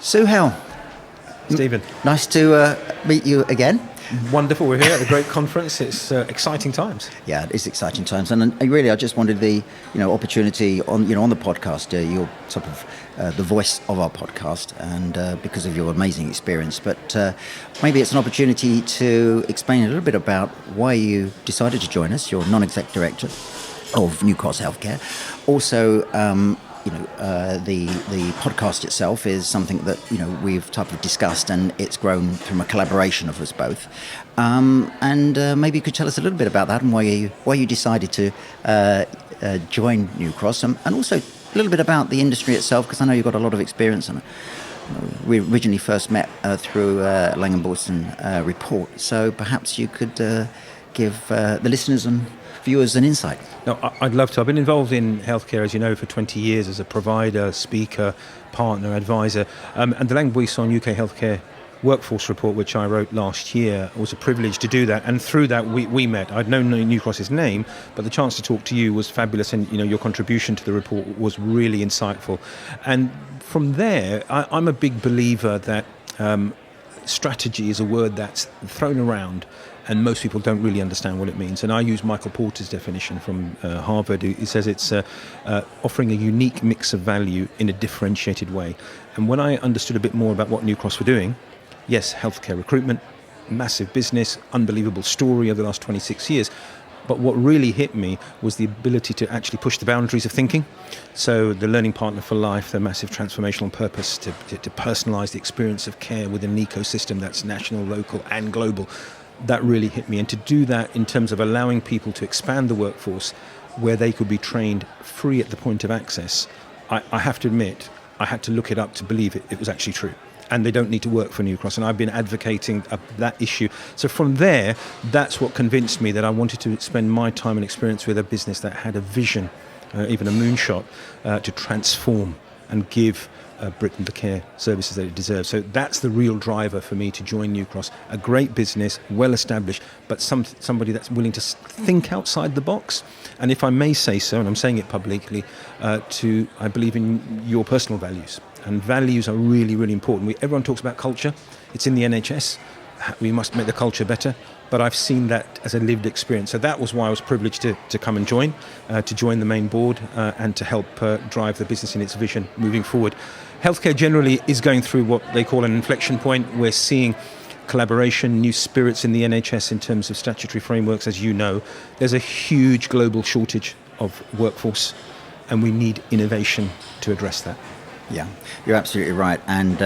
Suhail, Stephen. nice to meet you again. Wonderful. We're here at the great conference. It's exciting times. Yeah, it is exciting times, and really, I just wanted the opportunity on the podcast. You're sort of the voice of our podcast, and because of your amazing experience. But maybe it's an opportunity to explain a little bit about why you decided to join us. You're non-exec director of Newcross Healthcare. Also, the podcast itself is something that we've type of discussed, and it's grown from a collaboration of us both. And maybe you could tell us a little bit about that and why you decided to join Newcross, and also a little bit about the industry itself, because I know you've got a lot of experience in it. We originally first met through LaingBuisson report, so perhaps you could give the listeners and viewers an insight. No, I'd love to. I've been involved in healthcare, as you know, for 20 years as a provider, speaker, partner, advisor. And the LaingBuisson UK Healthcare Workforce Report, which I wrote last year, was a privilege to do that. And through that, we met. I'd known Newcross's name, but the chance to talk to you was fabulous. And, your contribution to the report was really insightful. And from there, I'm a big believer that strategy is a word that's thrown around, and most people don't really understand what it means. And I use Michael Porter's definition from Harvard. He says it's offering a unique mix of value in a differentiated way. And when I understood a bit more about what Newcross were doing, yes, healthcare recruitment, massive business, unbelievable story over the last 26 years. But what really hit me was the ability to actually push the boundaries of thinking. So the learning partner for life, the massive transformational purpose to personalise the experience of care within an ecosystem that's national, local and global. That really hit me. And to do that in terms of allowing people to expand the workforce where they could be trained free at the point of access, I have to admit, I had to look it up to believe it was actually true. And they don't need to work for Newcross. And I've been advocating that issue. So from there, that's what convinced me that I wanted to spend my time and experience with a business that had a vision, even a moonshot, to transform and give Britain the care services that it deserves. So that's the real driver for me to join Newcross. A great business, well established, but somebody that's willing to think outside the box. And if I may say so, and I'm saying it publicly, I believe in your personal values. And values are really, really important. Everyone talks about culture. It's in the NHS. We must make the culture better. But I've seen that as a lived experience. So that was why I was privileged to come and join the main board and to help drive the business in its vision moving forward. Healthcare generally is going through what they call an inflection point. We're seeing collaboration, new spirits in the NHS in terms of statutory frameworks. As you know, there's a huge global shortage of workforce, and we need innovation to address that. Yeah, you're absolutely right. And,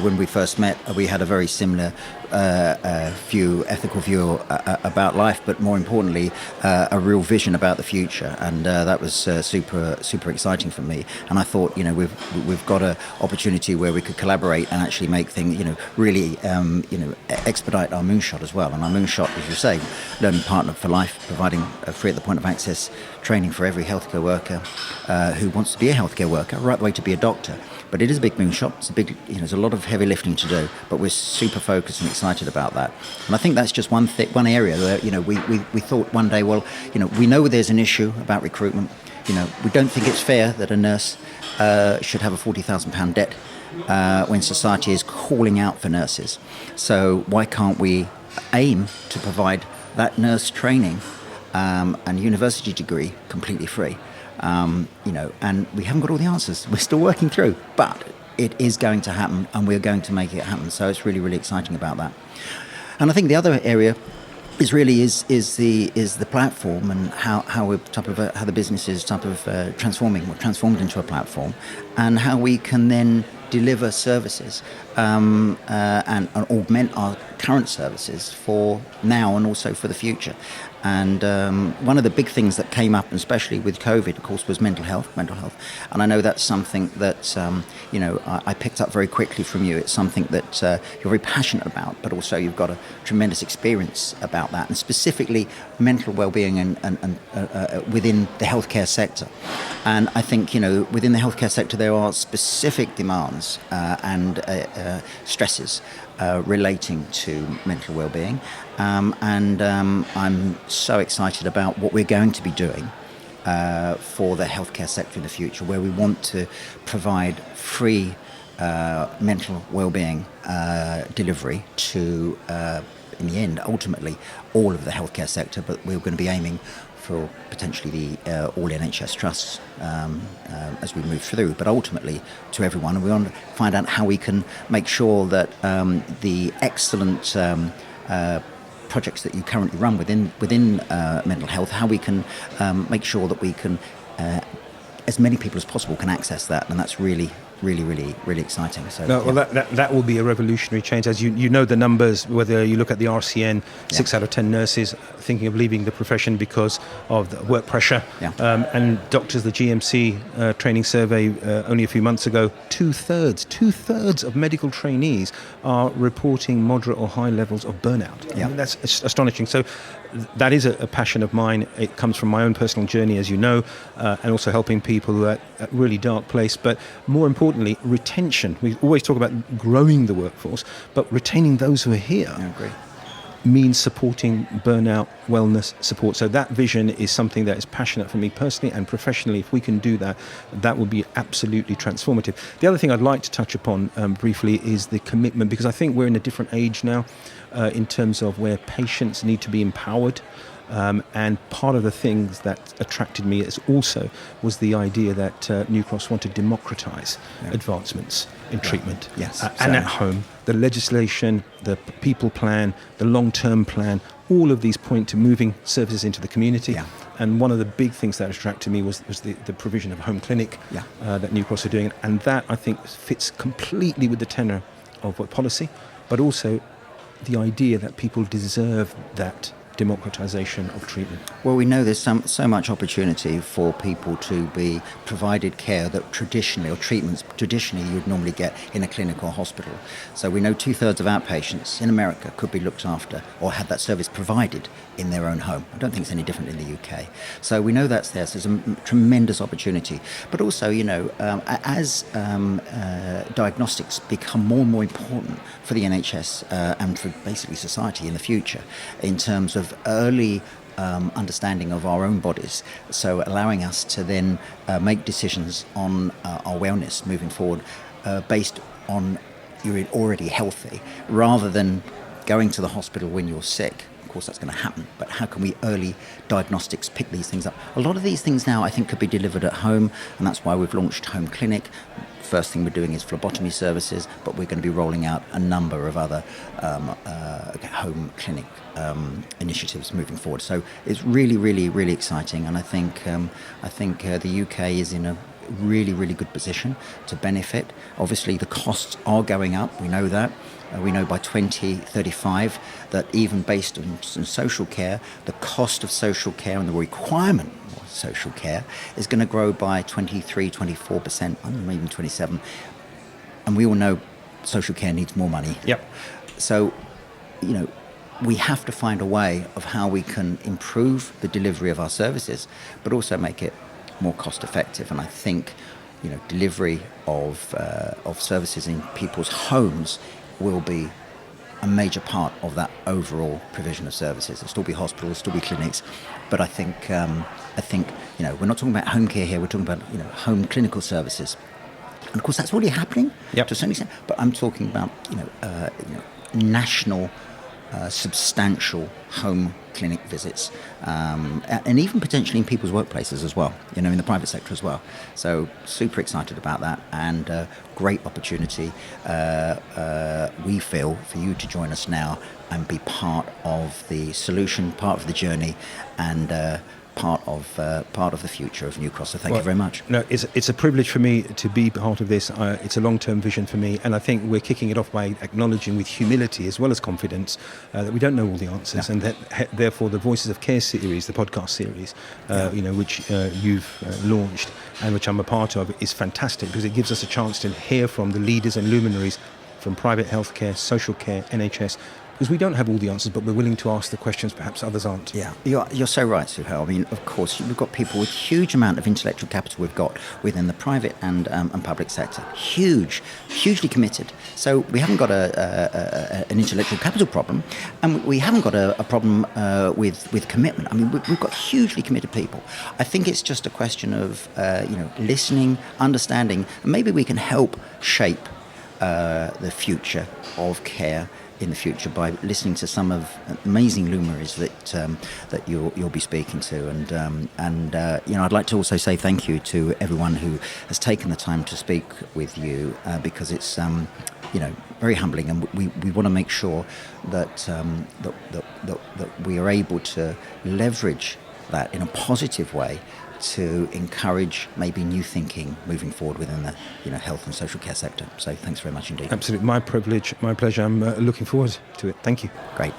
when we first met, we had a very similar ethical view about life, but more importantly, a real vision about the future. And that was super exciting for me. And I thought, we've got an opportunity where we could collaborate and actually make things, really, expedite our moonshot as well. And our moonshot, as you say, learning partner for life, providing free at the point of access training for every healthcare worker who wants to be a healthcare worker, right the way to be a doctor. But it is a big moonshot. It's a big, there's a lot of heavy lifting to do, but we're super focused and excited about that. And I think that's just one area where, we thought one day, well, we know there's an issue about recruitment. We don't think it's fair that a nurse should have a £40,000 debt when society is calling out for nurses. So why can't we aim to provide that nurse training and university degree completely free? And we haven't got all the answers. We're still working through, but it is going to happen, and we're going to make it happen. So it's really, really exciting about that. And I think the other area is the platform, and how the business is transformed into a platform, and how we can then deliver services and augment our current services for now and also for the future. And one of the big things that came up, especially with COVID, of course, was mental health. And I know that's something that, I picked up very quickly from you. It's something that you're very passionate about, but also you've got a tremendous experience about that, and specifically mental well-being and within the healthcare sector. And I think, within the healthcare sector, there are specific demands and stresses relating to mental well-being. I'm so excited about what we're going to be doing for the healthcare sector in the future, where we want to provide free mental well-being delivery to, in the end, ultimately, all of the healthcare sector, but we're going to be aiming for potentially the all NHS trusts as we move through, but ultimately to everyone. And we want to find out how we can make sure that the excellent projects that you currently run within mental health, how we can make sure that we can, as many people as possible can access that, and that's really exciting. So, well, that will be a revolutionary change. As you know the numbers, whether you look at the RCN, 6 out of 10 nurses thinking of leaving the profession because of the work pressure. And doctors, the GMC training survey only a few months ago, two-thirds of medical trainees are reporting moderate or high levels of burnout. I mean, that's astonishing. So that is a passion of mine. It comes from my own personal journey, as you know, and also helping people who are at a really dark place. But more importantly, retention. We always talk about growing the workforce, but retaining those who are here means supporting burnout, wellness support. So that vision is something that is passionate for me personally and professionally. If we can do that, that will be absolutely transformative. The other thing I'd like to touch upon briefly is the commitment, because I think we're in a different age now in terms of where patients need to be empowered. And part of the things that attracted me was the idea that Newcross want to democratise advancements in treatment and at home. The legislation, the people plan, the long-term plan, all of these point to moving services into the community. And one of the big things that attracted me was the provision of home clinic that Newcross are doing. And that, I think, fits completely with the tenor of what policy, but also the idea that people deserve that democratisation of treatment. Well, we know there's so much opportunity for people to be provided care that traditionally, or treatments traditionally, you would normally get in a clinic or hospital. So we know 2/3 of outpatients in America could be looked after or had that service provided in their own home. I don't think it's any different in the UK. So we know that's there. So there's a tremendous opportunity. But also, as diagnostics become more and more important for the NHS and for basically society in the future, in terms of early understanding of our own bodies, so allowing us to then make decisions on our wellness moving forward based on you're already healthy, rather than going to the hospital when you're sick. Of course, that's going to happen, but how can we early diagnostics pick these things up? A lot of these things now I think could be delivered at home, and that's why we've launched Home Clinic. First thing we're doing is phlebotomy services, but we're going to be rolling out a number of other home clinic initiatives moving forward. So it's really exciting, and I think the UK is in a really good position to benefit. Obviously, the costs are going up. We know that. We know by 2035 that even based on social care, the cost of social care and the requirement of social care is going to grow by 23, 24%, even 27%. And we all know social care needs more money. So, we have to find a way of how we can improve the delivery of our services, but also make it more cost effective. And I think, delivery of services in people's homes will be a major part of that overall provision of services. There'll still be hospitals, still be clinics, but I think we're not talking about home care here. We're talking about home clinical services, and of course that's already happening to a certain extent. But I'm talking about national, substantial home clinic visits, and even potentially in people's workplaces as well, in the private sector as well. So super excited about that, and great opportunity, we feel, for you to join us now and be part of the solution, part of the journey, and part of the future of Newcross. So thank you very much. No, it's a privilege for me to be part of this. It's a long-term vision for me, and I think we're kicking it off by acknowledging with humility as well as confidence that we don't know all the answers, and that therefore the Voices of Care series, the podcast series, which you've launched and which I'm a part of, is fantastic because it gives us a chance to hear from the leaders and luminaries from private healthcare, social care, NHS. Because we don't have all the answers, but we're willing to ask the questions perhaps others aren't. Yeah, you're so right, Suhail. I mean, of course, we've got people with huge amount of intellectual capital we've got within the private and public sector. Hugely committed. So we haven't got an intellectual capital problem, and we haven't got a problem with commitment. I mean, we've got hugely committed people. I think it's just a question of listening, understanding, and maybe we can help shape the future of care in the future by listening to some of amazing luminaries that you'll be speaking to, and I'd like to also say thank you to everyone who has taken the time to speak with you, because it's very humbling, and we want to make sure that we are able to leverage that in a positive way to encourage maybe new thinking moving forward within the health and social care sector. So thanks very much indeed. Absolutely, my privilege, my pleasure. I'm looking forward to it. Thank you. Great.